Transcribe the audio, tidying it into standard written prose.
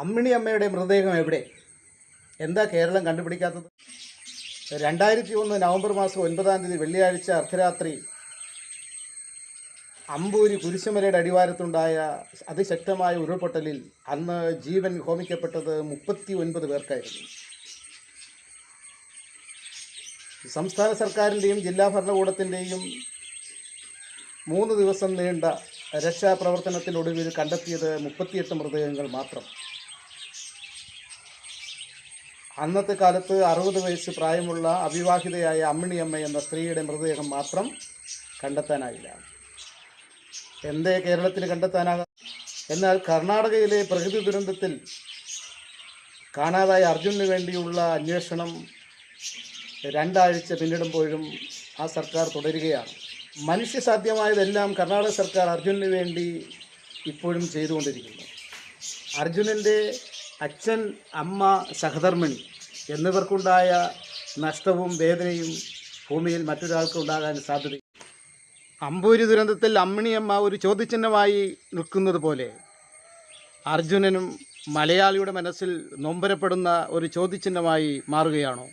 അമ്മിണി അമ്മയുടെ മൃതദേഹം എവിടെ? എന്താ കേരളം കണ്ടുപിടിക്കാത്തത്? 2001 നവംബർ മാസം 9-ാം തീയതി വെള്ളിയാഴ്ച അർദ്ധരാത്രി അമ്പൂരി കുരിശുമലയുടെ അടിവാരത്തുണ്ടായ അതിശക്തമായ ഉരുൾപൊട്ടലിൽ അന്ന് ജീവൻ ഹോമിക്കപ്പെട്ടത് 39 പേർക്കായിരുന്നു. സംസ്ഥാന സർക്കാരിൻ്റെയും ജില്ലാ ഭരണകൂടത്തിൻ്റെയും 3 ദിവസം നീണ്ട രക്ഷാപ്രവർത്തനത്തിനൊടുവിൽ കണ്ടെത്തിയത് 38 മൃതദേഹങ്ങൾ മാത്രം. അന്നത്തെ കാലത്ത് 60 വയസ്സ് പ്രായമുള്ള അവിവാഹിതയായ അമ്മിണിയമ്മ എന്ന സ്ത്രീയുടെ മൃതദേഹം മാത്രം കണ്ടെത്താനായില്ല. എന്തേ കേരളത്തിൽ കണ്ടെത്താനാകാം? എന്നാൽ കർണാടകയിലെ പ്രകൃതി ദുരന്തത്തിൽ കാണാതായ അർജുനു വേണ്ടിയുള്ള അന്വേഷണം 2 ആഴ്ച പിന്നിടുമ്പോഴും ആ സർക്കാർ തുടരുകയാണ്. മനുഷ്യസാധ്യമായതെല്ലാം കർണാടക സർക്കാർ അർജുനു വേണ്ടി ഇപ്പോഴും ചെയ്തുകൊണ്ടിരിക്കുന്നു. അർജുനൻ്റെ അച്ഛൻ, അമ്മ, സഹധർമ്മിണി എന്നിവർക്കുണ്ടായ നഷ്ടവും വേദനയും ഭൂമിയിൽ മറ്റൊരാൾക്ക് ഉണ്ടാകാൻ സാധ്യത. അമ്പൂരി ദുരന്തത്തിൽ അമ്മിണിയമ്മ ഒരു ചോദ്യചിഹ്നമായി നിൽക്കുന്നത് പോലെ അർജുനനും മലയാളിയുടെ മനസ്സിൽ നൊമ്പരപ്പെടുന്ന ഒരു ചോദ്യചിഹ്നമായി മാറുകയാണോ?